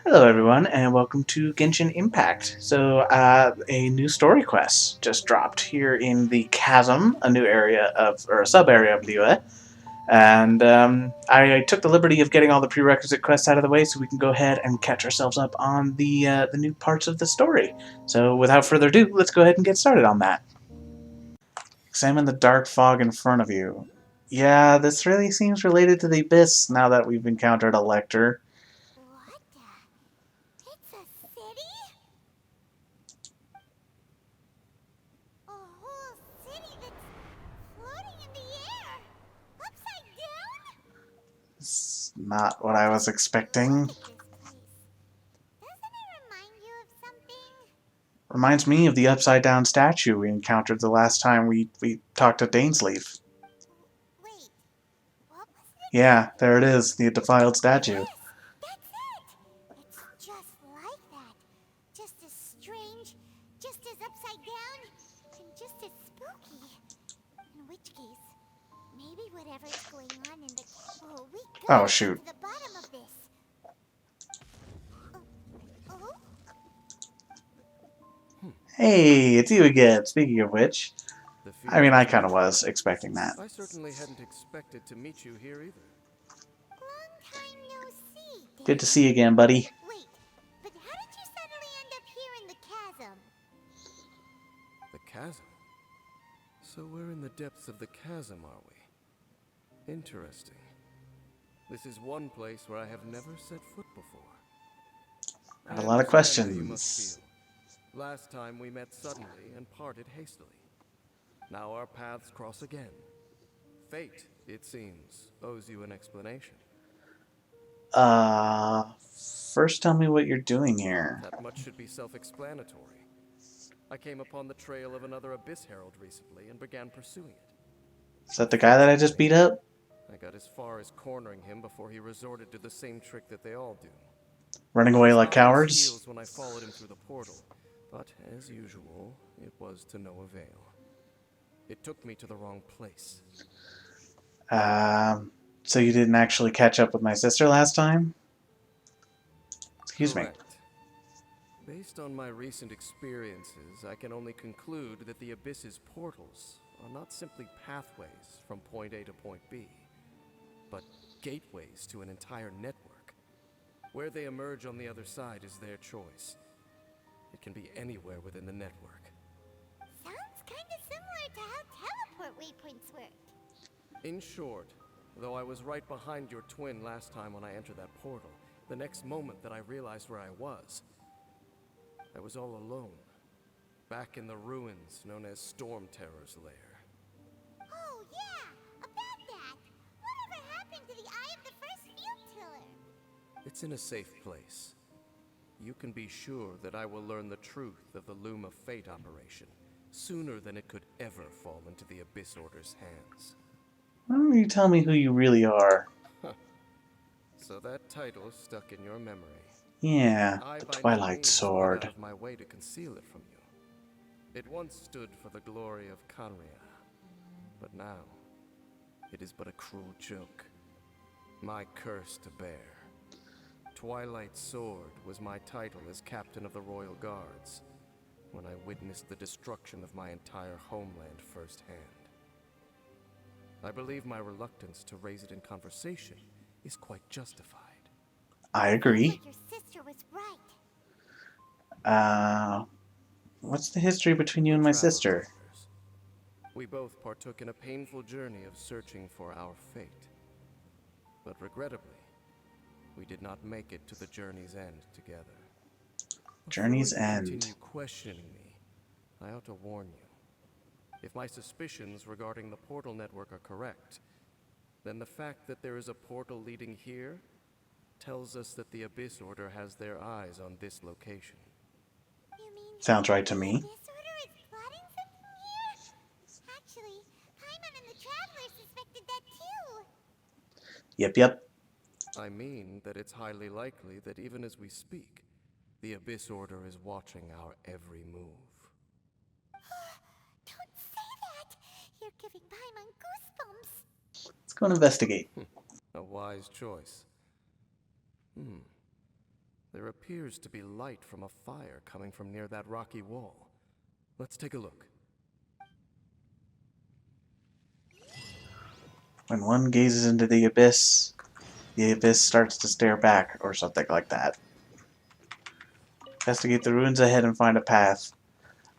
Hello, everyone, and welcome to Genshin Impact. A new story quest just dropped here in the Chasm, a new area of, or a sub area of Liyue. And I took the liberty of getting all the prerequisite quests out of the way so we can go ahead and catch ourselves up on the new parts of the story. So, without further ado, let's go ahead and get started on that. Examine the dark fog in front of you. Yeah, this really seems related to the Abyss now that we've encountered a Lector. What the? It's a city? A whole city that's floating in the air? Upside down? It's not what I was expecting. Look at this place. Doesn't it remind you of something? Reminds me of the upside-down statue we encountered the last time we talked to Dainsleif. Wait, what was it again? Yeah, there it is, the defiled statue. Yes, that's it! It's just like that. Just as strange, just as upside down, and just as spooky. In which case, maybe whatever's going on in the... Oh, we Oh, gotta get shoot. to the bottom of this. Oh? Hey, it's you again, speaking of which. The I mean, feeling I is kind of mutual. was expecting that. I certainly hadn't expected to meet you here either. Long time no see, Good to Dan. see you again, buddy. Wait, but how did you suddenly end up here in the chasm? The chasm? So we're in the depths of the chasm, are we? Interesting. This is one place where I have never set foot before. I have a lot of understand how you must questions. feel. Last time we met suddenly and parted hastily. Now our paths cross again. Fate, it seems, owes you an explanation. Uh, First tell me what you're doing here. That much should be self-explanatory. I came upon the trail of another Abyss Herald recently and began pursuing it. Is that the guy that I just beat up? I got as far as cornering him before he resorted to the same trick that they all do. Running I away was like hot on his cowards? heels when I followed him through the portal, but as usual, it was to no avail. It took me to the wrong place. So you didn't actually catch up with my sister last time? Excuse me. Correct. Based on my recent experiences, I can only conclude that the Abyss's portals are not simply pathways from point A to point B, but gateways to an entire network. Where they emerge on the other side is their choice. It can be anywhere within the network. Sounds kinda similar to how teleport waypoints work. In short, though I was right behind your twin last time when I entered that portal, the next moment that I realized where I was all alone, back in the ruins known as Storm Terror's lair. Oh, yeah! About that! Whatever happened to the Eye of the First Field Tiller? It's in a safe place. You can be sure that I will learn the truth of the Loom of Fate operation sooner than it could ever fall into the Abyss Order's hands. Why don't you tell me who you really are? So that title stuck in your memory. Yeah, I the by no Twilight means Sword. went out of my way to conceal it from you. It once stood for the glory of Kanria, but now it is but a cruel joke. My curse to bear. Twilight Sword was my title as captain of the Royal Guards when I witnessed the destruction of my entire homeland firsthand. I believe my reluctance to raise it in conversation is quite justified. I agree. Like your sister was right. What's the history between you and my Travel sister? partners. We both partook in a painful journey of searching for our fate. But regrettably, we did not make it to the journey's end together. Journey's Before you End. continue questioning me, I ought to warn you. If my suspicions regarding the portal network are correct, then the fact that there is a portal leading here tells us that the Abyss Order has their eyes on this location. You mean Sounds right to the me. Abyss Order is plotting something here? Actually, Paimon and the Traveler suspected that too. Yep. I mean that it's highly likely that even as we speak, the Abyss Order is watching our every move. Don't say that! You're giving Paimon goosebumps. Let's go and investigate. A wise choice. There appears to be light from a fire coming from near that rocky wall. Let's take a look. When one gazes into the abyss starts to stare back, or something like that. Investigate the ruins ahead and find a path.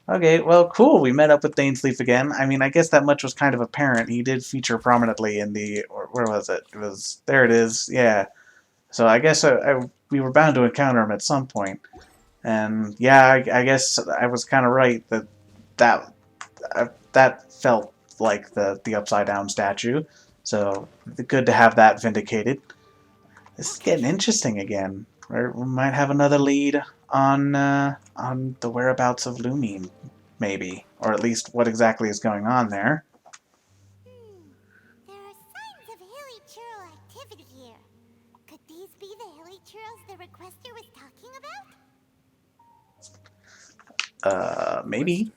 Okay, well, cool. We met up with Dainsleif again. I mean, I guess that much was kind of apparent. He did feature prominently in the... Or where was it? It was... There it is. Yeah. So I guess we were bound to encounter him at some point. And yeah, I guess I was kind of right that felt like the upside down statue. So good to have that vindicated. This is getting interesting again. We might have another lead on the whereabouts of Lumine, maybe, or at least what exactly is going on there. There are signs of hilly churl activity here. Could these be the hilly churls the requester was talking about? Maybe.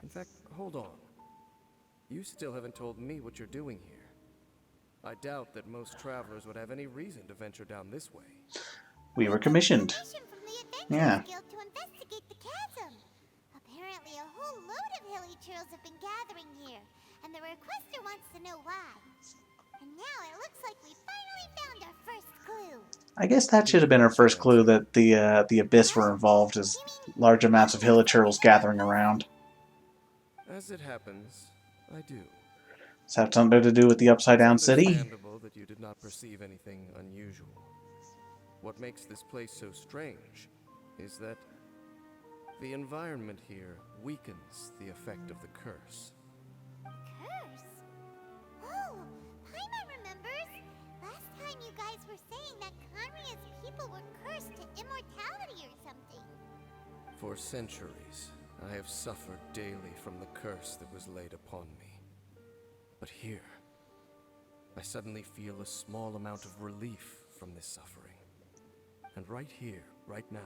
In fact, hold on. You still haven't told me what you're doing here. I doubt that most travelers would have any reason to venture down this way. We were commissioned. From the Yeah. Adventurers Guild to investigate the chasm. Apparently, a whole load of hilly churls have been gathering here, and the requester wants to know why. And now it looks like we finally found our first clue. I guess that should have been our first clue that the abyss were involved, as large amounts of hilichurls gathering around. As it happens, I do. Does that have something to do with the Upside Down City? Understandable that you did not perceive anything unusual. What makes this place so strange is that the environment here weakens the effect of the curse. Curse? Oh, Paimon remembers. Last time you guys were saying that Conria's people were cursed to immortality or something. For centuries, I have suffered daily from the curse that was laid upon me. But here, I suddenly feel a small amount of relief from this suffering. And right here, right now,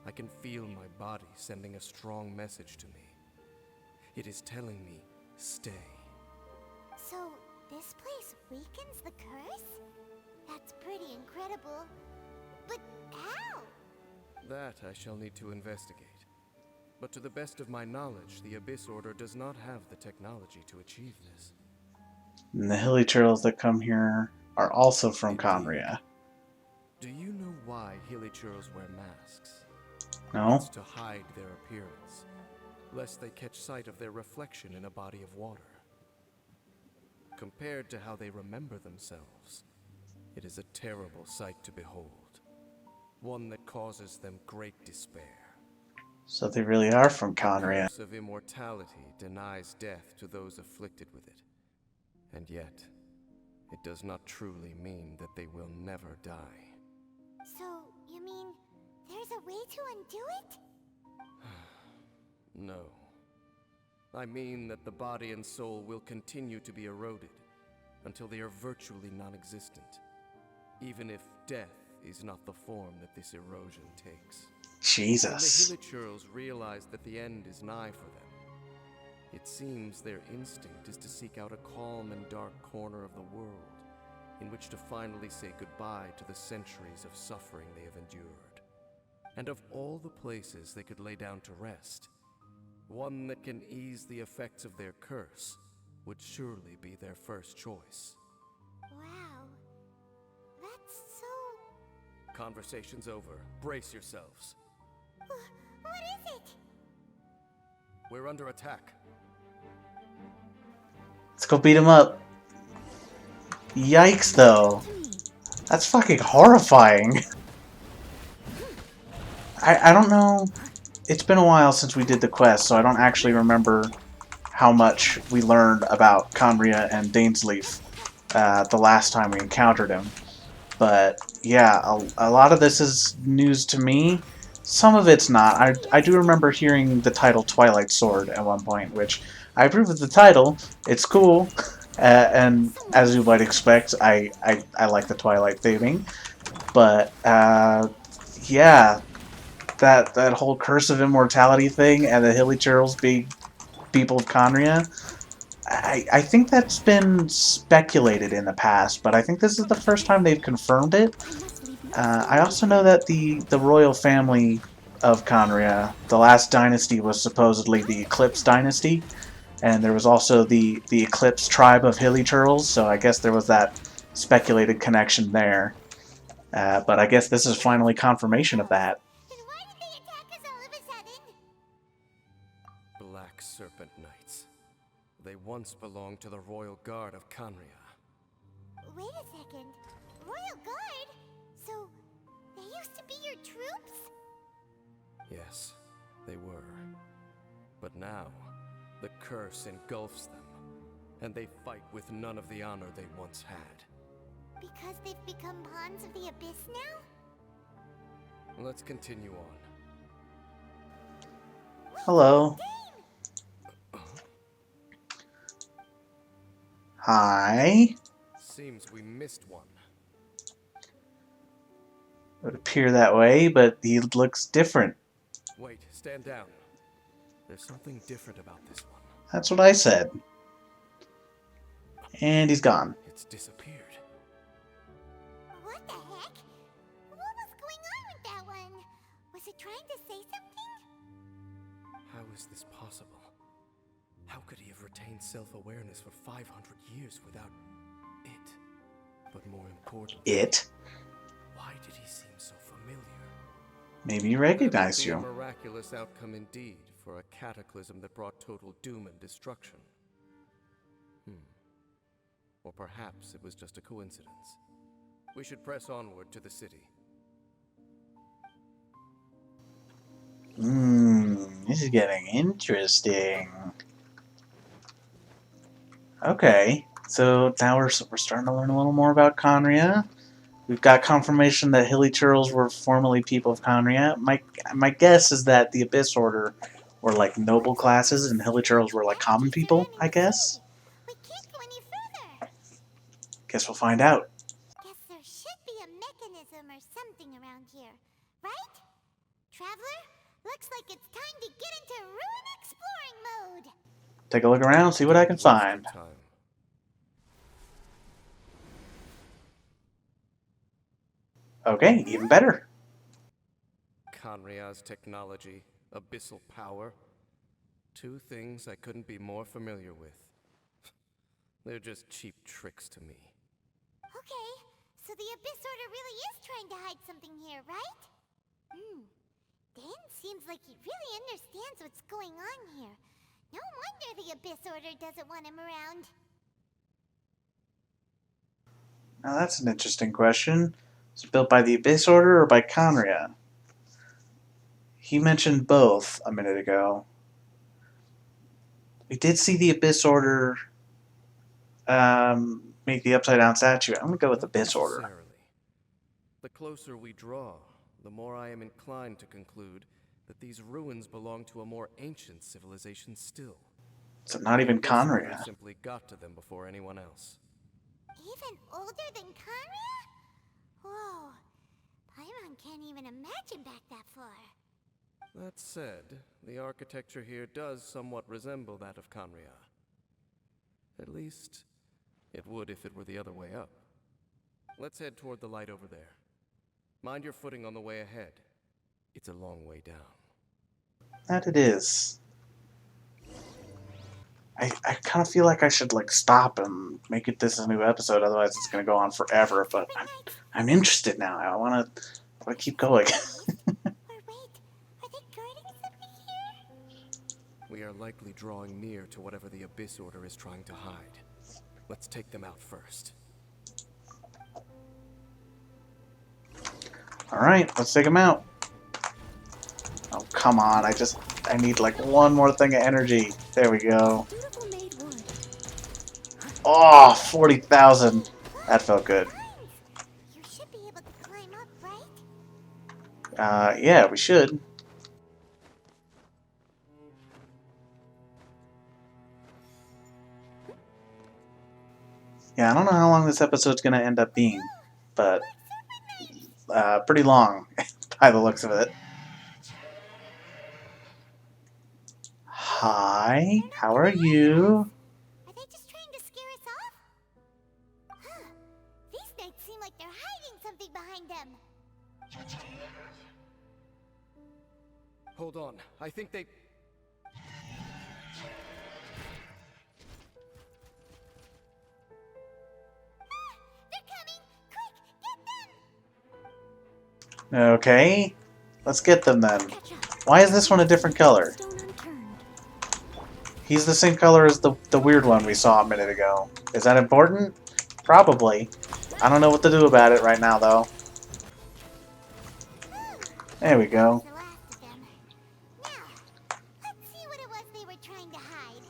I can feel my body sending a strong message to me. It is telling me, stay. So, this place weakens the curse? That's pretty incredible. But how? That I shall need to investigate. But to the best of my knowledge, the Abyss Order does not have the technology to achieve this. And the hilichurls that come here are also from Conria. Do you know why hilichurls wear masks? No? It's to hide their appearance, lest they catch sight of their reflection in a body of water. Compared to how they remember themselves, it is a terrible sight to behold. One that causes them great despair. So they really are from The Conria. curse of immortality denies death to those afflicted with it. And yet, it does not truly mean that they will never die. So, you mean there's a way to undo it? No. I mean that the body and soul will continue to be eroded until they are virtually non-existent, even if death is not the form that this erosion takes. Jesus. When the hilichurls realize that the end is nigh for them, it seems their instinct is to seek out a calm and dark corner of the world in which to finally say goodbye to the centuries of suffering they have endured. And of all the places they could lay down to rest, one that can ease the effects of their curse would surely be their first choice. Wow. That's so... Conversation's over. Brace yourselves. What is it? We're under attack. Let's go beat him up. Yikes, though. That's fucking horrifying. I don't know. It's been a while since we did the quest, so I don't actually remember how much we learned about Conria and Dainsleif the last time we encountered him. But yeah, a lot of this is news to me. Some of it's not. I do remember hearing the title Twilight Sword at one point, which I approve of the title. It's cool. And as you might expect, I like the Twilight theming. But yeah, that whole curse of immortality thing and the hilichurls being people of Conria, I think that's been speculated in the past, but I think this is the first time they've confirmed it. I also know that the royal family of Conria, the last dynasty was supposedly the Eclipse dynasty, and there was also the Eclipse tribe of Hilly Turtles, so I guess there was that speculated connection there. But I guess this is finally confirmation of that. And why did they attack us all of a sudden? Black Serpent Knights. They once belonged to the Royal Guard of Canria. Wait a second. Royal Guard? So, they used to be your troops? Yes, they were. But now, the curse engulfs them, and they fight with none of the honor they once had. Because they've become pawns of the Abyss now? Let's continue on. Hello. Hi. Seems we missed one. It would appear that way, but he looks different. Wait, stand down. There's something different about this one. That's what I said. And he's gone. It's disappeared. What the heck? What was going on with that one? Was it trying to say something? How is this possible? How could he have retained self-awareness for 500 years without it? But more importantly, It? why did he seem so familiar? Maybe he recognized That would be you. a miraculous outcome indeed for a cataclysm that brought total doom and destruction. Or perhaps it was just a coincidence. We should press onward to the city. This is getting interesting. Okay, so now we're starting to learn a little more about Conria. We've got confirmation that Hilly Turtles were formerly people of Conria. My guess is that the Abyss Order were like noble classes and Hilly Turtles were like common people, I guess. We can't go any further. Guess we'll find out. Guess there should be a mechanism or something around here, right? Traveler, looks like it's time to get into ruin exploring mode. Take a look around, see what I can find. Time. Okay, even better. Conria's technology, abyssal power. Two things I couldn't be more familiar with. They're just cheap tricks to me. Okay, so the Abyss Order really is trying to hide something here, right? Dan seems like he really understands what's going on here. No wonder the Abyss Order doesn't want him around. Now that's an interesting question. Was it built by the Abyss Order or by Conria? He mentioned both a minute ago. We did see the Abyss Order make the upside down statue. I'm gonna go with the Abyss Order. Necessarily. The closer we draw, the more I am inclined to conclude that these ruins belong to a more ancient civilization still. So not even The Abyss Order Conria. simply got to them before anyone else. Even older than Conria? Whoa, Paimon can't even imagine back that far. That said, the architecture here does somewhat resemble that of Conria. At least, it would if it were the other way up. Let's head toward the light over there. Mind your footing on the way ahead. It's a long way down. That it is. I kind of feel like I should like stop and make it this a new episode, otherwise it's going to go on forever. But I'm interested now. I want to keep going. Or wait, are they guarding something here? We are likely drawing near to whatever the Abyss Order is trying to hide. Let's take them out first. All right, let's take him out. Oh come on! I need like one more thing of energy. There we go. Beautiful made wood. Oh, 40,000. That felt good. You should be able to climb up, right? Yeah, we should. Yeah, I don't know how long this episode's gonna end up being, but pretty long by the looks of it. Hi, how are you? Are they just trying to scare us off? Huh. These knights seem like they're hiding something behind them. Hold on, I think they... They're coming! Quick, get them! Okay, let's get them then. Catch up. Why is this one a different color? Stone unturned. He's the same color as the weird one we saw a minute ago. Is that important? Probably. I don't know what to do about it right now, though. There we go. The last of them. Now, let's see what it was they were trying to hide.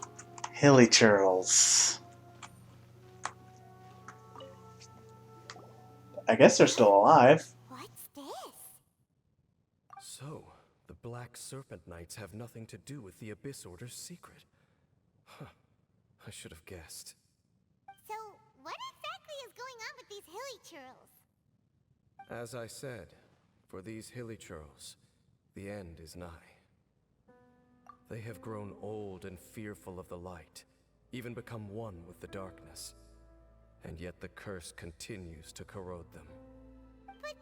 Hilly churls. I guess they're still alive. What's this? So, the Black Serpent Knights have nothing to do with the Abyss Order's secret. Huh. I should have guessed. So, what exactly is going on with these hilly churls? As I said, for these hilly churls, the end is nigh. They have grown old and fearful of the light, even become one with the darkness. And yet the curse continues to corrode them. But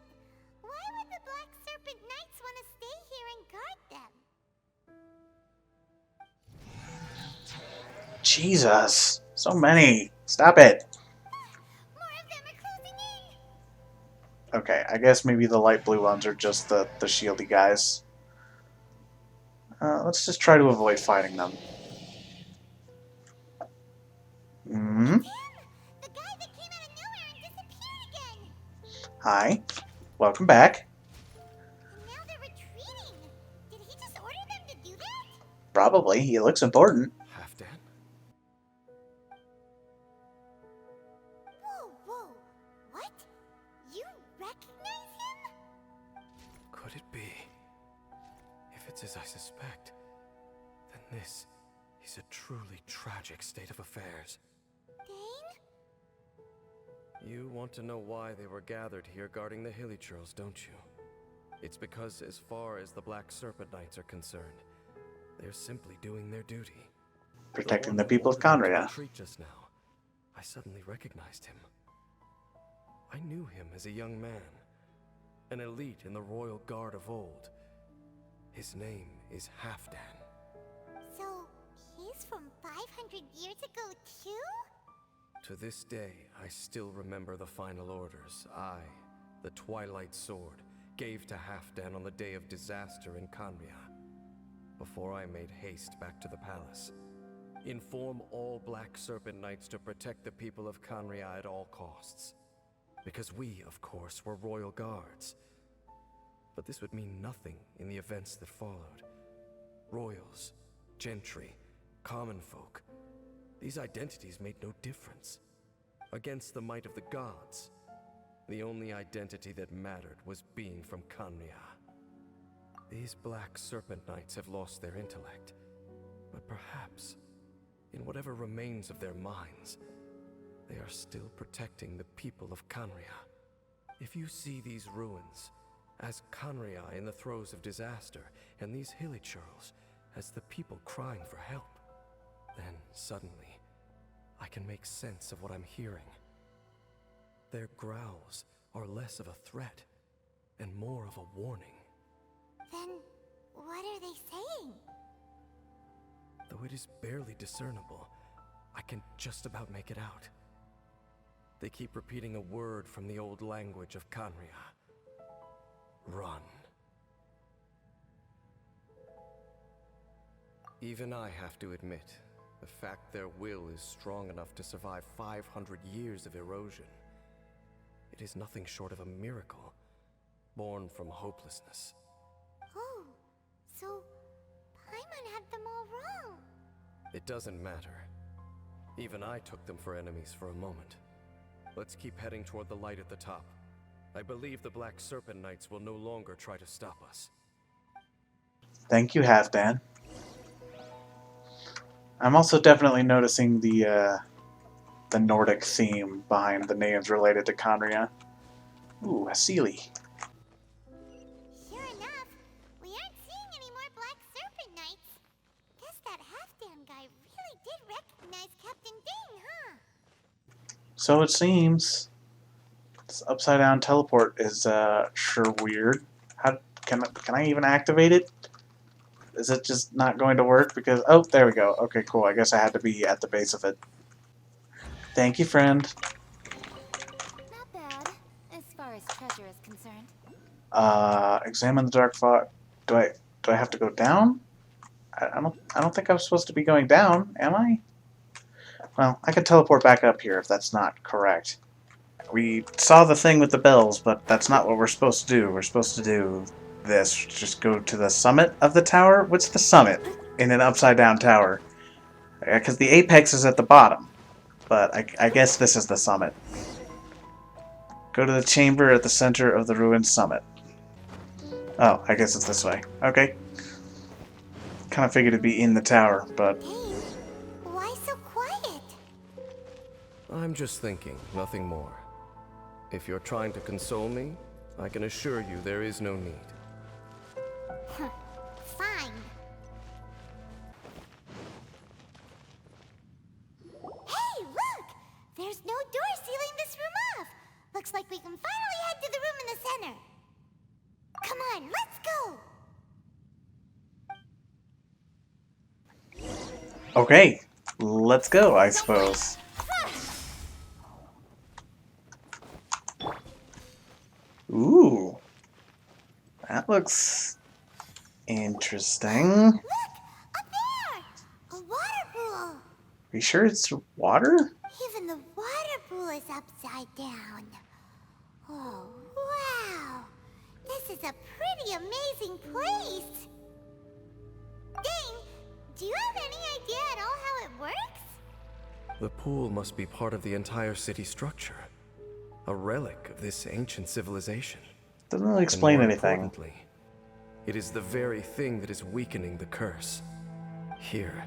why would the Black Serpent Knights want to stay here and guard them? Jesus. So many. Stop it. More of them are closing in! Okay, I guess maybe the light blue ones are just the shieldy guys. Let's just try to avoid fighting them. Hmm? The guy that came out of nowhere and disappeared again! Hi. Welcome back. And now they're retreating! Did he just order them to do that? Probably. He looks important. Halfdan? Whoa, whoa! What? You recognize him? Could it be? If it's as I suspect, then this is a truly tragic state of affairs. Dane? You want to know why they were gathered here guarding the hilly churls, don't you? It's because as far as the Black Serpent Knights are concerned, they're simply doing their duty. Protecting the people of Conria. Retreat just now. I suddenly recognized him. I knew him as a young man, an elite in the royal guard of old. His name is Halfdan. So, he's from 500 years ago too? To this day, I still remember the final orders I, the Twilight Sword, gave to Halfdan on the day of disaster in Conria. Before I made haste back to the palace. Inform all Black Serpent Knights to protect the people of Conria at all costs. Because we, of course, were royal guards. But this would mean nothing in the events that followed. Royals, gentry, common folk. These identities made no difference. Against the might of the gods, the only identity that mattered was being from Conria. These Black Serpent Knights have lost their intellect, but perhaps, in whatever remains of their minds, they are still protecting the people of Conria. If you see these ruins as Conria in the throes of disaster, and these hilly churls as the people crying for help, then suddenly, I can make sense of what I'm hearing. Their growls are less of a threat and more of a warning. Then, what are they saying? Though it is barely discernible, I can just about make it out. They keep repeating a word from the old language of Conria. Run. Even I have to admit, the fact their will is strong enough to survive 500 years of erosion. It is nothing short of a miracle, born from hopelessness. Oh, so Paimon had them all wrong. It doesn't matter. Even I took them for enemies for a moment. Let's keep heading toward the light at the top. I believe the Black Serpent Knights will no longer try to stop us. Thank you, Halfdan. I'm also definitely noticing the Nordic theme behind the names related to Conria. Ooh, a Sealy. Sure enough, we aren't seeing any more Black Serpent Knights. Guess that Halfdan guy really did recognize Captain Dane, huh? So it seems. This upside down teleport is sure weird. How can I even activate it? Is it just not going to work? Because oh, there we go. Okay, cool. I guess I had to be at the base of it. Thank you, friend. Not bad, as far as treasure is concerned. Examine the dark fog. Do I have to go down? I don't think I'm supposed to be going down, am I? Well, I could teleport back up here if that's not correct. We saw the thing with the bells, but that's not what we're supposed to do. We're supposed to do this. Just go to the summit of the tower. What's the summit in an upside down tower? Because the apex is at the bottom. But I guess this is the summit. Go to the chamber at the center of the ruined summit. Oh, I guess it's this way. Okay. Kind of figured it'd be in the tower, but... Dane, why so quiet? I'm just thinking, nothing more. If you're trying to console me, I can assure you there is no need. Fine. Hey, look! There's no door sealing this room off. Looks like we can finally head to the room in the center. Come on, let's go! Okay, let's go, I suppose. Ooh. That looks interesting. Look! Up there! A water pool! Are you sure it's water? Even the water pool is upside down. Oh, wow! This is a pretty amazing place! Dane, do you have any idea at all how it works? The pool must be part of the entire city structure. A relic of this ancient civilization. Doesn't really explain And more anything. importantly, it is the very thing that is weakening the curse. Here,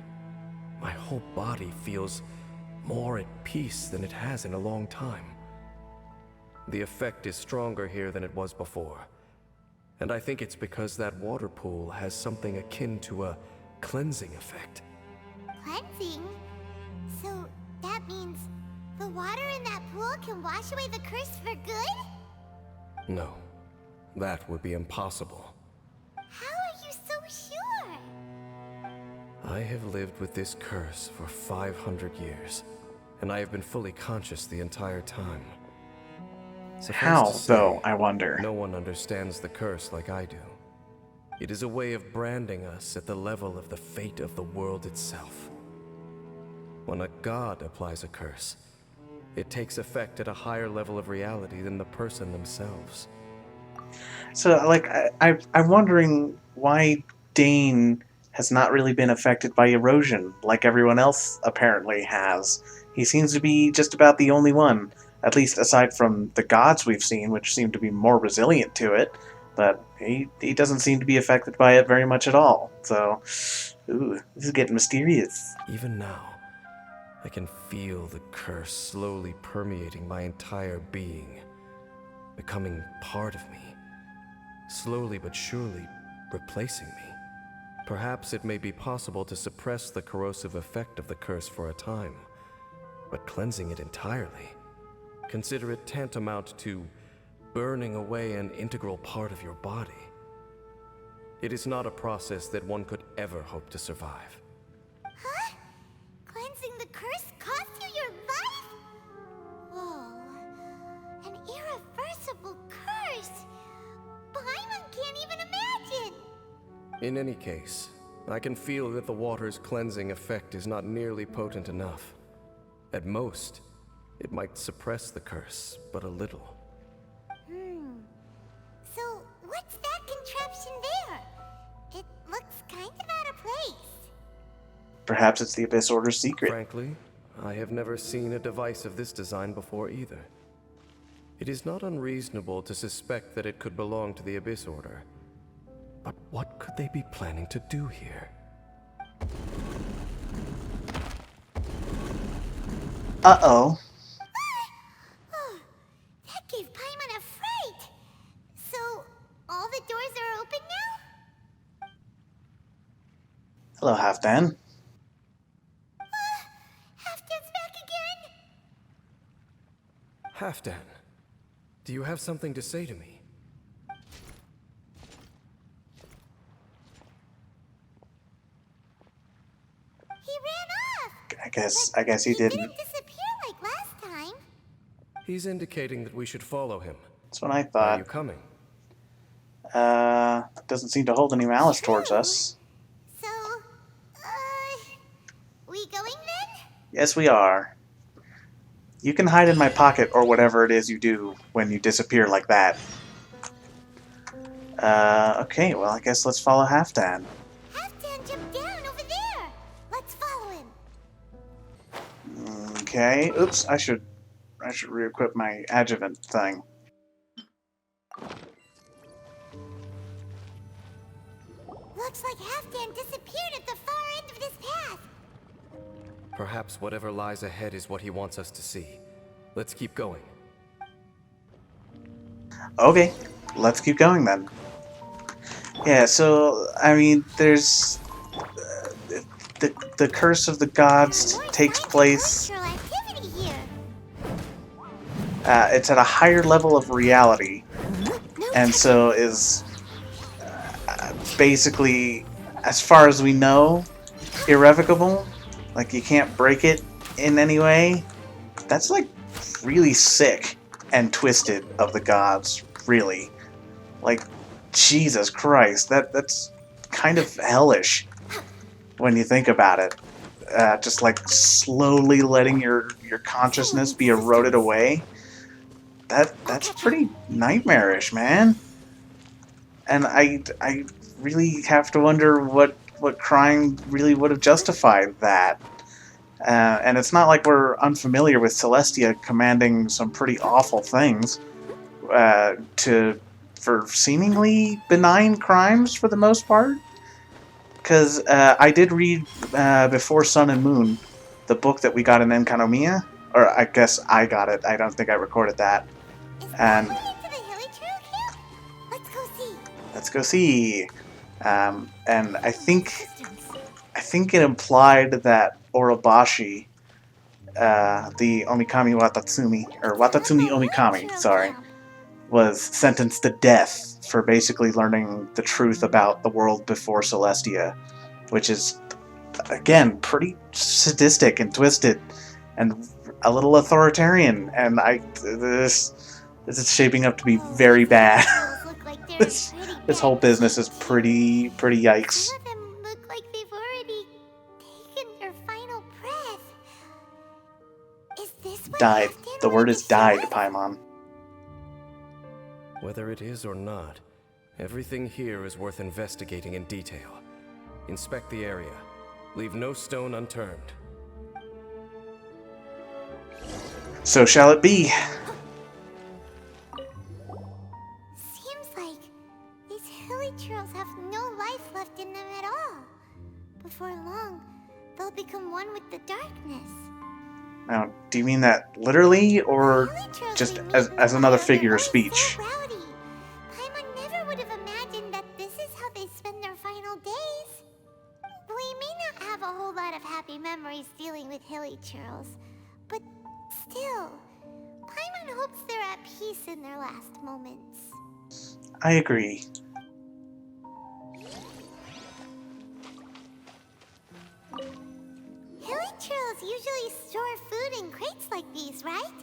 my whole body feels more at peace than it has in a long time. The effect is stronger here than it was before. And I think it's because that water pool has something akin to a cleansing effect. Cleansing? So that means the water in that pool can wash away the curse for good? No, that would be impossible. How are you so sure? I have lived with this curse for 500 years, and I have been fully conscious the entire time. Suffice How, to say, though, I wonder? no one understands the curse like I do. It is a way of branding us at the level of the fate of the world itself. When a god applies a curse, it takes effect at a higher level of reality than the person themselves. So, like, I'm wondering why Dane has not really been affected by erosion like everyone else apparently has. He seems to be just about the only one, at least aside from the gods we've seen, which seem to be more resilient to it. But he doesn't seem to be affected by it very much at all. So, ooh, this is getting mysterious. Even now, I can feel the curse slowly permeating my entire being, becoming part of me, slowly but surely replacing me. Perhaps it may be possible to suppress the corrosive effect of the curse for a time, but cleansing it entirely, consider it tantamount to burning away an integral part of your body. It is not a process that one could ever hope to survive. Huh? Cleansing the curse cost you your life? Whoa. An irreversible curse. Paimon can't even imagine. In any case, I can feel that the water's cleansing effect is not nearly potent enough. At most, it might suppress the curse, but a little. So, what's that contraption there? It looks kind of out of place. Perhaps it's the Abyss Order's secret. Frankly, I have never seen a device of this design before either. It is not unreasonable to suspect that it could belong to the Abyss Order. But what could they be planning to do here? Uh-oh. Oh, that gave Paimon a fright. So, all the doors are open now? Hello, Halfdan. Halfdan's back again? Halfdan, Do you have something to say to me? He ran off! I guess he He didn't. didn't disappear like last time. He's indicating that we should follow him. That's what I Are thought. you coming? Doesn't seem to hold any malice towards us. So, we going then? Yes, we are. You can hide in my pocket or whatever it is you do when you disappear like that. Okay, well, I guess let's follow Halfdan. Halfdan jumped down over there. Let's follow him. Okay, oops, I should re-equip my adjuvant thing. Looks like Halfdan disappeared at the far end of this path. Perhaps whatever lies ahead is what he wants us to see. Let's keep going. Okay, let's keep going then. Yeah, so, I mean, there's... the Curse of the Gods takes place... Cultural activity here. It's at a higher level of reality, and so is basically, as far as we know, irrevocable. Like, you can't break it in any way. That's, like, really sick and twisted of the gods, really. Like, Jesus Christ, that's kind of hellish when you think about it. Just, like, slowly letting your consciousness be eroded away. That's pretty nightmarish, man. And I really have to wonder what crime really would have justified that. And it's not like we're unfamiliar with Celestia commanding some pretty awful things for seemingly benign crimes for the most part. Because I did read Before Sun and Moon, the book that we got in Enkanomiya. Or I guess I got it. I don't think I recorded that. Is And that way into the hilly trail camp? Let's go see. let's go see. And I think it implied that Orobashi, the Omikami Watatsumi, or Watatsumi Omikami, sorry, was sentenced to death for basically learning the truth about the world before Celestia, which is, again, pretty sadistic and twisted and a little authoritarian. And this is shaping up to be very bad. This whole business is pretty yikes. Some of them look like they've already taken their final breath. Is this what Died. Halfdan The word wanted is to died, show us? Paimon. Whether it is or not, everything here is worth investigating in detail. Inspect the area. Leave no stone unturned. So shall it be. Seems like these hilly trails have no life left in them at all. Before long, they'll become one with the darkness. Now, do you mean that literally, or Hilly trails just we meet as in another Fire figure are of speech? So rowdy. Paimon never would have imagined that this is how they spend their final days. We may not have a whole lot of happy memories dealing with hilly trails, but still, Paimon hopes they're at peace in their last moments. I agree. Hilly trails usually store food in crates like these, right?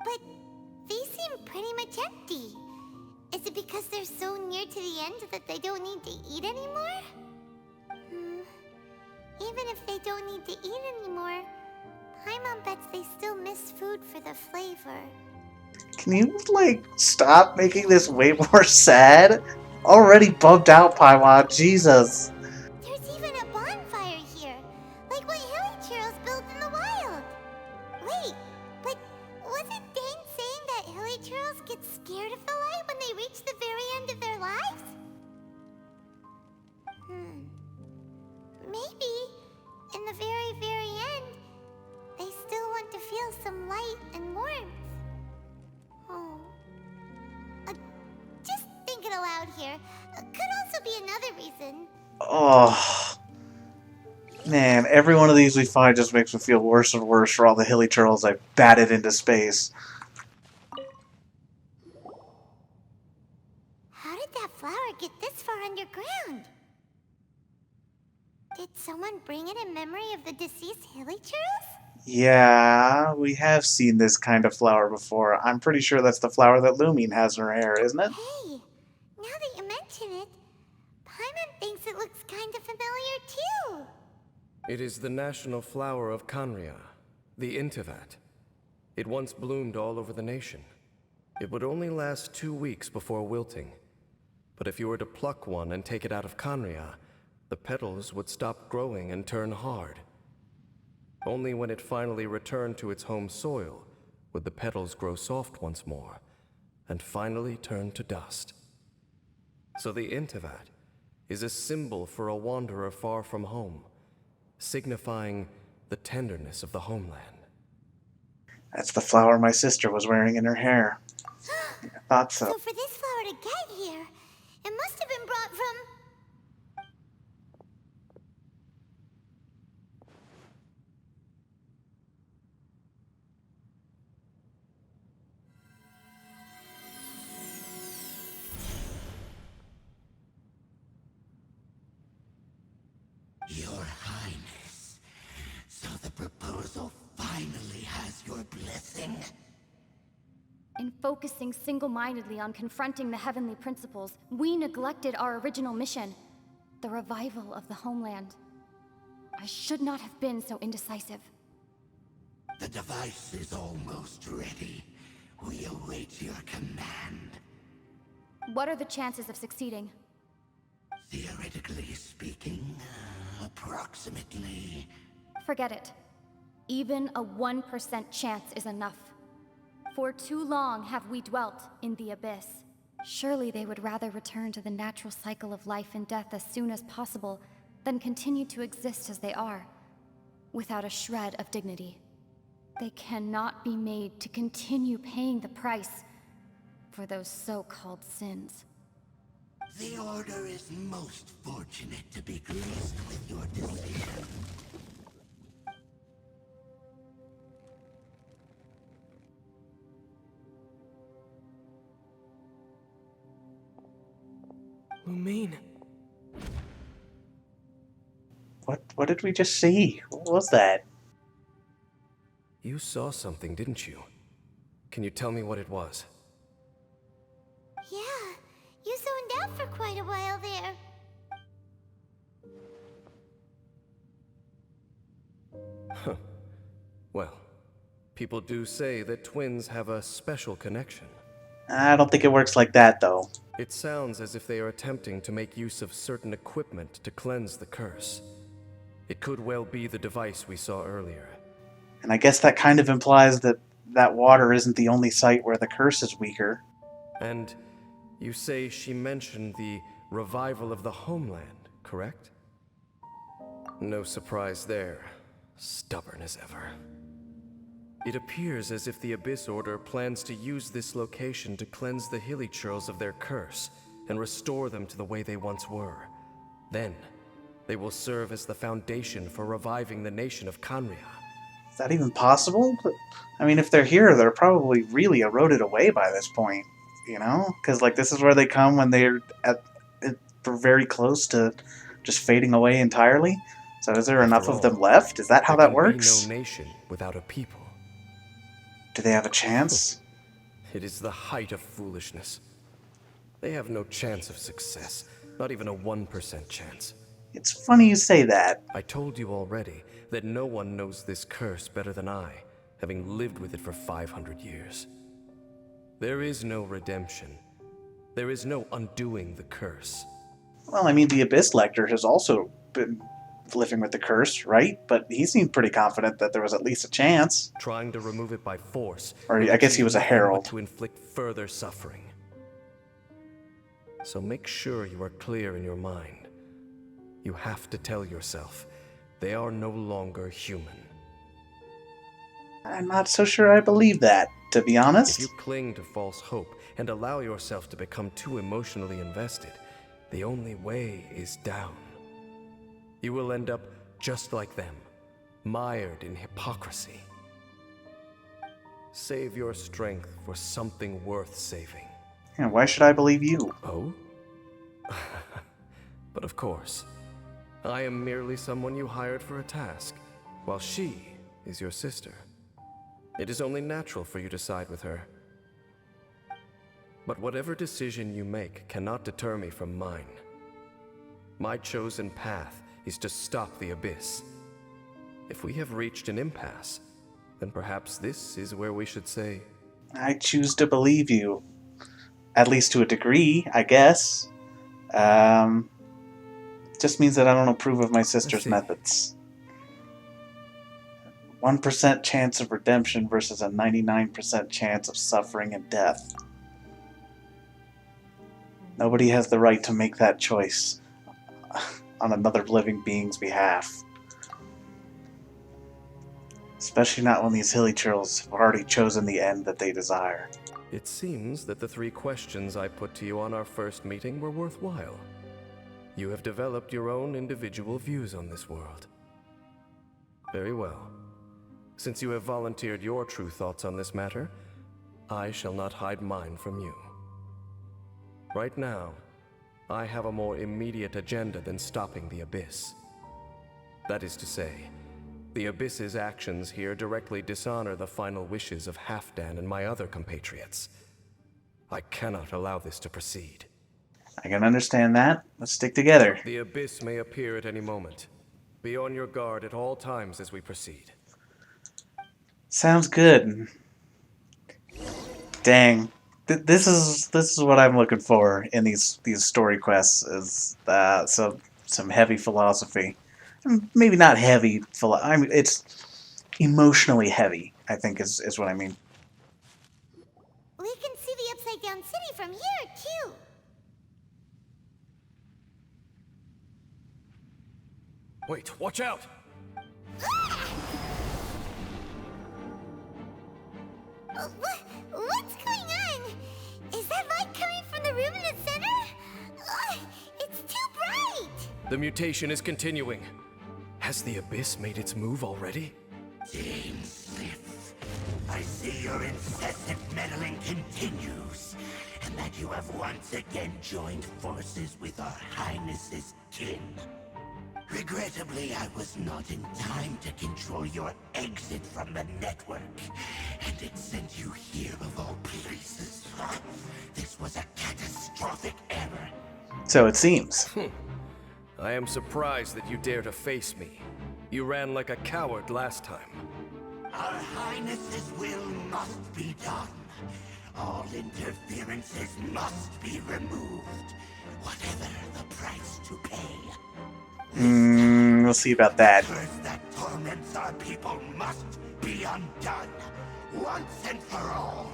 But these seem pretty much empty. Is it because they're so near to the end that they don't need to eat anymore? Even if they don't need to eat anymore, Paimon bets they still miss food for the flavor. Can you, like, stop making this way more sad? Already bummed out, Paimon. Jesus. There's even a bonfire here, like what hilly trails build in the wild. Wait, but wasn't Dane saying that hilly trails get scared of the light when they reach the very end of their lives? Maybe, in the very, very end, they still want to feel some light and warmth. Oh. Just thinking aloud here. Could also be another reason. Oh. Man, every one of these we find just makes me feel worse and worse for all the hilly turtles I've batted into space. did that flower get this far underground? Did someone bring it in memory of the deceased hilichurls? Yeah, we have seen this kind of flower before. I'm pretty sure that's the flower that Lumine has in her hair, isn't it? Hey, now that you mention it, Paimon thinks it looks kind of familiar too. It is the national flower of Canria, the Intivat. It once bloomed all over the nation. It would only last 2 weeks before wilting. But if you were to pluck one and take it out of Canria, the petals would stop growing and turn hard. Only when it finally returned to its home soil would the petals grow soft once more, and finally turn to dust. So the Intivat is a symbol for a wanderer far from home, signifying the tenderness of the homeland. That's the flower my sister was wearing in her hair. I thought so. So for this flower to get here, it must have been brought from... Your Highness, so the proposal finally has your blessing? In focusing single-mindedly on confronting the heavenly principles, we neglected our original mission, the revival of the homeland. I should not have been so indecisive. The device is almost ready. We await your command. What are the chances of succeeding? Theoretically speaking, approximately... Forget it. Even a 1% chance is enough. For too long have we dwelt in the abyss. Surely they would rather return to the natural cycle of life and death as soon as possible than continue to exist as they are, without a shred of dignity. They cannot be made to continue paying the price for those so-called sins. The Order is most fortunate to be graced with your decision. Lumine. What did we just see? What was that? You saw something, didn't you? Can you tell me what it was? Yeah, you zoned out for quite a while there. Huh. Well, people do say that twins have a special connection. I don't think it works like that, though. It sounds as if they are attempting to make use of certain equipment to cleanse the curse. It could well be the device we saw earlier. And I guess that kind of implies that that water isn't the only site where the curse is weaker. And you say she mentioned the revival of the homeland, correct? No surprise there. Stubborn as ever. It appears as if the Abyss Order plans to use this location to cleanse the hilichurls of their curse and restore them to the way they once were. Then, they will serve as the foundation for reviving the nation of Canria. Is that even possible? I mean, if they're here, they're probably really eroded away by this point, you know? Because, like, this is where they come when they're very close to just fading away entirely. So is there enough of them left? Is that how that works? There can be no nation without a people. Do they have a chance? It is the height of foolishness. They have no chance of success, not even a 1% chance. It's funny you say that. I told you already that no one knows this curse better than I, having lived with it for 500 years. There is no redemption. There is no undoing the curse. Well, I mean, the Abyss Lector has also been living with the curse, right? But he seemed pretty confident that there was at least a chance. Trying to remove it by force. Or I guess he was a herald. To inflict further suffering. So make sure you are clear in your mind. You have to tell yourself, they are no longer human. I'm not so sure I believe that, to be honest. If you cling to false hope and allow yourself to become too emotionally invested, the only way is down. You will end up just like them, mired in hypocrisy. Save your strength for something worth saving. And why should I believe you? Oh? But of course, I am merely someone you hired for a task, while she is your sister. It is only natural for you to side with her. But whatever decision you make cannot deter me from mine. My chosen path is to stop the Abyss. If we have reached an impasse, then perhaps this is where we should say... I choose to believe you. At least to a degree, I guess. Just means that I don't approve of my sister's methods. 1% chance of redemption versus a 99% chance of suffering and death. Nobody has the right to make that choice on another living being's behalf. Especially not when these hilly churls have already chosen the end that they desire. It seems that the 3 questions I put to you on our first meeting were worthwhile. You have developed your own individual views on this world. Very well. Since you have volunteered your true thoughts on this matter, I shall not hide mine from you. Right now, I have a more immediate agenda than stopping the Abyss. That is to say, the Abyss's actions here directly dishonor the final wishes of Halfdan and my other compatriots. I cannot allow this to proceed. I can understand that. Let's stick together. The Abyss may appear at any moment. Be on your guard at all times as we proceed. Sounds good. Dang. This is what I'm looking for in these story quests, is some heavy philosophy. Maybe not heavy I mean, it's emotionally heavy, I think is what I mean. We can see the Upside Down City from here, too. Wait, watch out! What's going on? Is that light coming from the room in the center? It's too bright! The mutation is continuing. Has the Abyss made its move already? James Smith, I see your incessant meddling continues, and that you have once again joined forces with our Highness's kin. Regrettably, I was not in time to control your exit from the network, and it sent you here of all places. This was a catastrophic error. So it seems. I am surprised that you dare to face me. You ran like a coward last time. Our Highness's will must be done. All interferences must be removed, whatever the price to pay. We'll see about that. The curse that torments our people must be undone, once and for all.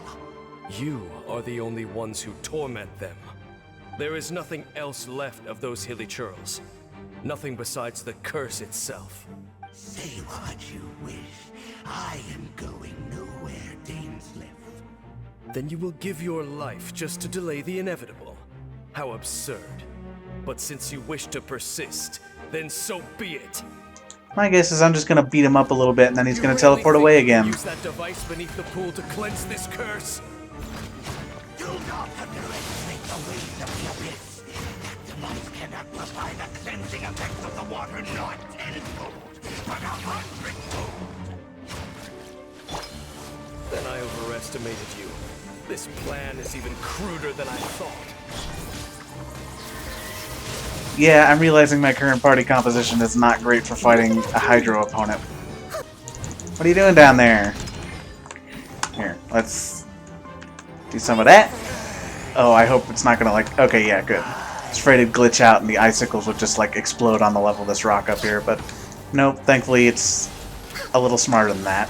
You are the only ones who torment them. There is nothing else left of those hilly churls. Nothing besides the curse itself. Say what you wish. I am going nowhere, Dainsliff. Then you will give your life just to delay the inevitable. How absurd. But since you wish to persist, then so be it. My guess is I'm just gonna beat him up a little bit and then he's gonna You teleport really away think you can again. Use that device beneath the pool to cleanse this curse. Do not underestimate the waves of the Abyss. That device cannot provide the cleansing effects of the water not tenfold, but 100-fold. Then I overestimated you. This plan is even cruder than I thought. Yeah, I'm realizing my current party composition is not great for fighting a Hydro opponent. What are you doing down there? Here, let's do some of that. Oh, I hope it's not gonna like... Okay, yeah, good. I was afraid it'd glitch out and the icicles would just like explode on the level of this rock up here, but nope, thankfully it's a little smarter than that.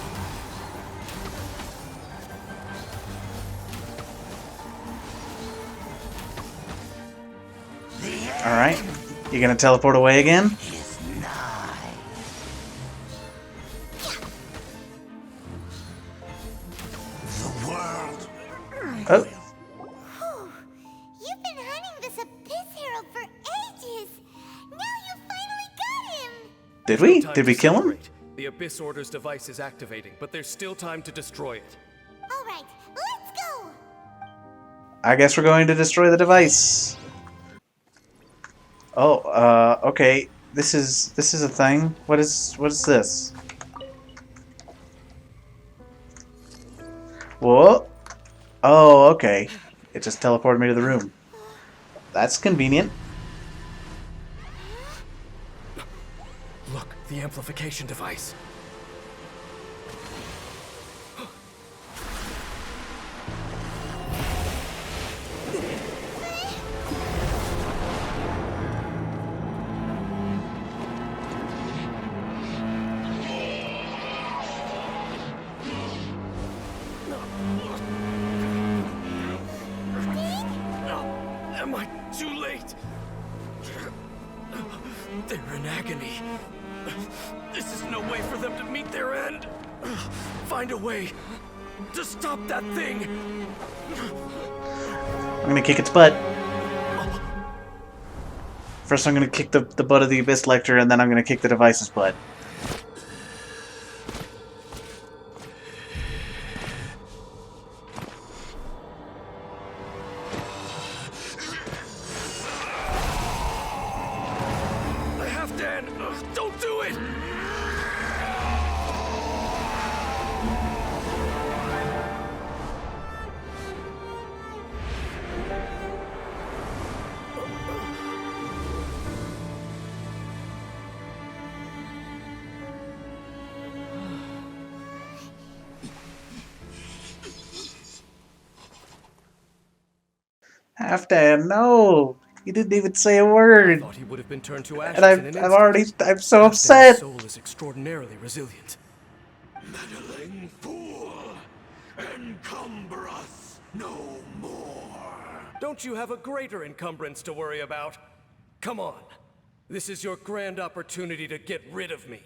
Alright, you gonna teleport away again? Is nigh. The world. Oh, You've been hunting this Abyss Herald for ages. Now you finally got him. did we? Time Did we to kill him? celebrate. The Abyss Order's device is activating, but there's still time to destroy it. All right, let's go. I guess we're going to destroy the device. Oh, okay. This is a thing. What is this? Whoa. Oh, okay. It just teleported me to the room. That's convenient. Look, the amplification device. Am I too late? They're in agony. This is no way for them to meet their end. Find a way to stop that thing. I'm gonna kick its butt. First I'm gonna kick the butt of the Abyss Lecter, and then I'm gonna kick the device's butt. Halfdan, don't do it! Halfdan, no! You didn't even say a I word! thought he would have been turned to ashes And in an instant. I'm so Halfdan's upset! soul is extraordinarily resilient. Meddling fool! Encumber us no more! Don't you have a greater encumbrance to worry about? Come on. This is your grand opportunity to get rid of me.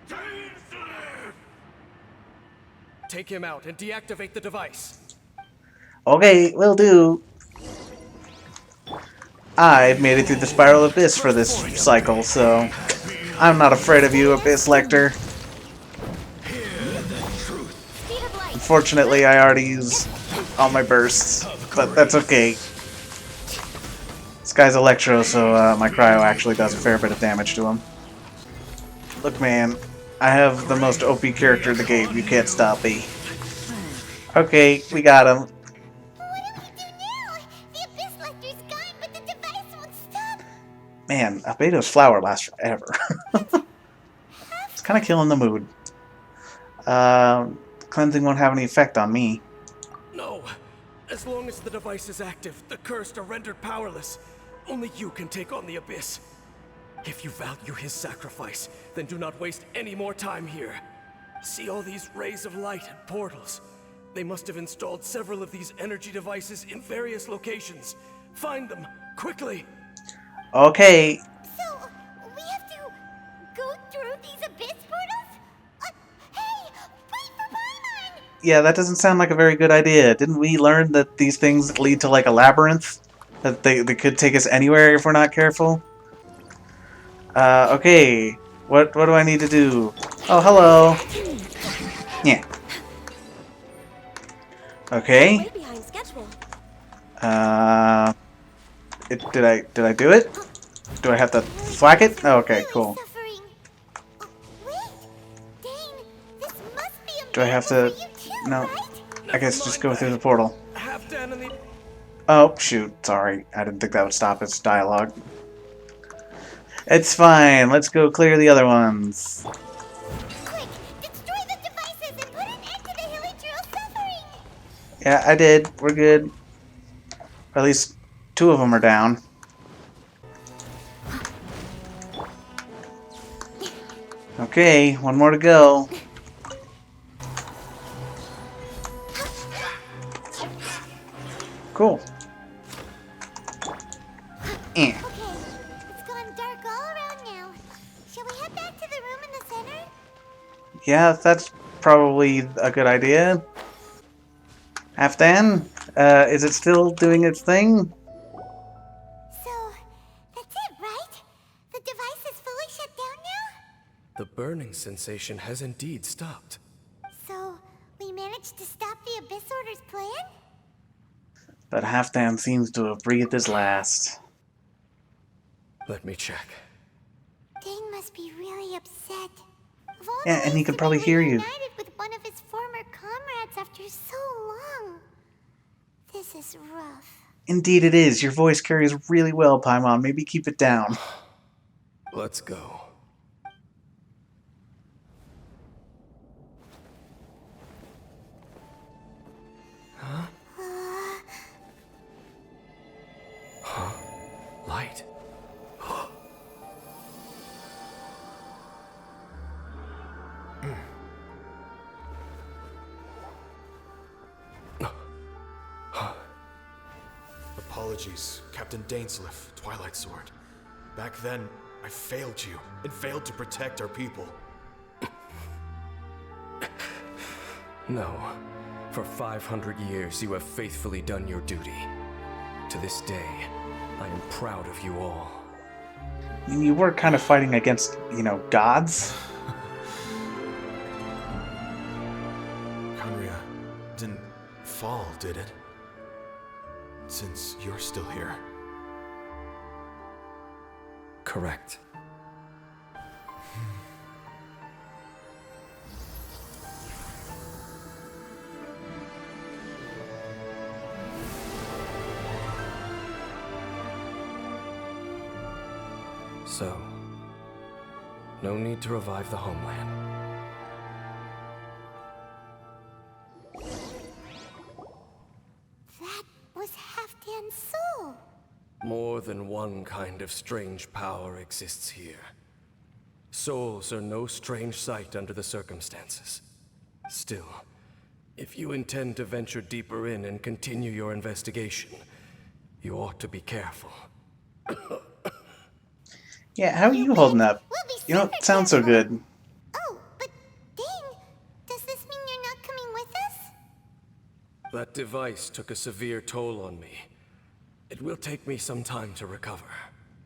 Dainsleif! Take him out and deactivate the device. Okay, will do. I've made it through the Spiral Abyss for this cycle, so I'm not afraid of you, Abyss Lecter. Speed of light. Unfortunately, I already used all my bursts, but that's okay. This guy's Electro, so my Cryo actually does a fair bit of damage to him. Look, man, I have the most OP character in the game. You can't stop me. Okay, we got him. What do we do now? The Abyss Lecter's gone, but the device won't stop. Man, Albedo's flower lasts forever. It's kind of killing the mood. Cleansing won't have any effect on me. No. As long as the device is active, the cursed are rendered powerless. Only you can take on the Abyss. If you value his sacrifice, then do not waste any more time here. See all these rays of light and portals? They must have installed several of these energy devices in various locations. Find them, quickly! Okay, So, we have to go through these Abyss portals? Hey, wait for Paimon! yeah, that doesn't sound like a very good idea. Didn't we learn that these things lead to like a labyrinth? That they could take us anywhere if we're not careful? Okay. What do I need to do? Oh, hello. Yeah. Okay. Way behind schedule. Did I do it? Do I have to thwack it? Oh, okay, cool. Suffering. Wait, Dane, this must be a Do I have to? miracle for you too, No. right? I guess just go through the portal. Halfdan and the... Oh, shoot. Sorry. I didn't think that would stop its dialogue. It's fine. Let's go clear the other ones. Quick, destroy the devices and put an end to the Hilichurl's suffering! Yeah, I did. We're good. Or at least 2 of them are down. Okay, 1 more to go. Cool. Eh. Okay, it's gone dark all around now. Shall we head back to the room in the center? Yeah, that's probably a good idea. Halfdan, is it still doing its thing? So, that's it, right? The device is fully shut down now? The burning sensation has indeed stopped. So, we managed to stop the Abyss Order's plan? But Halfdan seems to have breathed his last. Let me check. Dane must be really upset. Of all Yeah, the and he ways can to probably be hear you. reunited with one of his former comrades after so long. This is rough. Indeed it is. Your voice carries really well, Paimon. Maybe keep it down. Let's go. Huh? Light? Apologies, Captain Dainsleif, Twilight Sword. Back then, I failed you, and failed to protect our people. No. For 500 years, you have faithfully done your duty. To this day, I am proud of you all. I mean, you were kind of fighting against, gods. Conria didn't fall, did it? Since you're still here. Correct. So, no need to revive the homeland. That was Halfdan's soul. More than one kind of strange power exists here. Souls are no strange sight under the circumstances. Still, if you intend to venture deeper in and continue your investigation, you ought to be careful. Yeah, how are you holding up? We'll be You don't super sound so careful. good. Oh, but Dane, does this mean you're not coming with us? That device took a severe toll on me. It will take me some time to recover.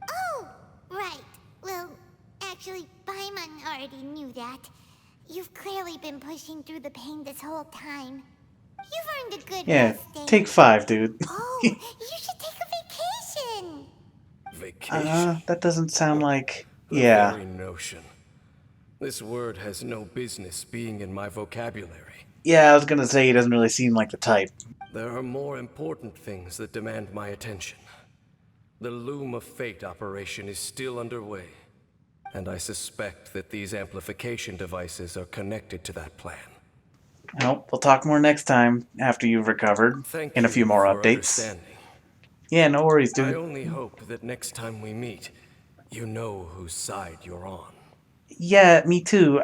Oh, right. Well, actually, Paimon already knew that. You've clearly been pushing through the pain this whole time. You've earned a good Yeah, rest, Dane. take 5, dude. Oh, you should take a vacation. Vacation? That doesn't sound like... The Yeah. very notion. This word has no business being in my vocabulary. Yeah, I was gonna say he doesn't really seem like the type. There are more important things that demand my attention. The Loom of Fate operation is still underway, and I suspect that these amplification devices are connected to that plan. Well, we'll talk more next time after you've recovered. Thank And a few you more for updates. understanding. Yeah, no worries, I dude. only hope that next time we meet, you know whose side you're on. Yeah, me too.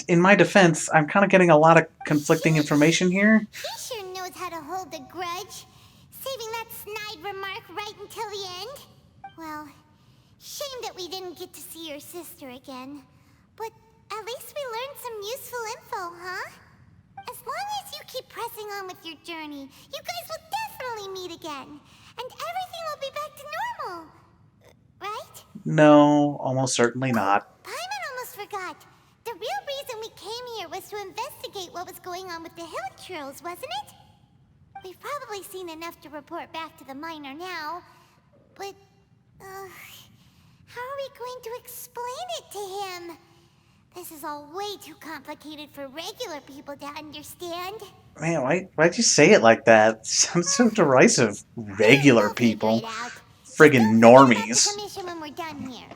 In my defense, I'm kind of getting a lot of conflicting information here. He sure knows how to hold a grudge. Saving that snide remark right until the end. Well, shame that we didn't get to see your sister again. But at least we learned some useful info, huh? As long as you keep pressing on with your journey, you guys will definitely meet again. And everything will be back to normal. Right? No, almost certainly not. Paimon almost forgot. The real reason we came here was to investigate what was going on with the hill trolls, wasn't it? We've probably seen enough to report back to the miner now. But, how are we going to explain it to him? This is all way too complicated for regular people to understand. Man, why'd you say it like that? Sounds so derisive. Regular We'll figure people. it out. Friggin' Don't forget about normies. the commission when we're done here.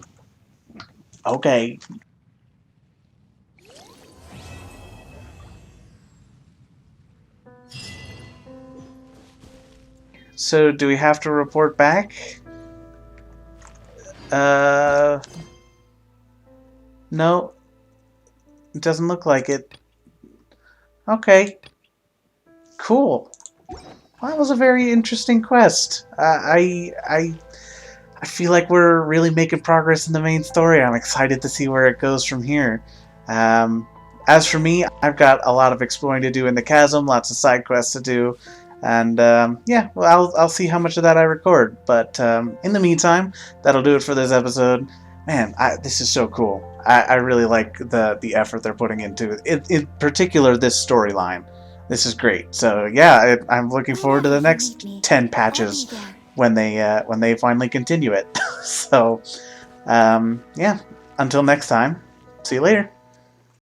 Okay. So, do we have to report back? No. It doesn't look like it. Okay. Cool. Well, that was a very interesting quest. I feel like we're really making progress in the main story. I'm excited to see where it goes from here. As for me, I've got a lot of exploring to do in the Chasm, lots of side quests to do, and yeah, well, I'll see how much of that I record. But in the meantime, that'll do it for this episode. Man, this is so cool. I really like the effort they're putting into it. In particular, this storyline. This is great. So yeah, I'm looking forward to the next 10 patches when they finally continue it. So, yeah. Until next time. See you later.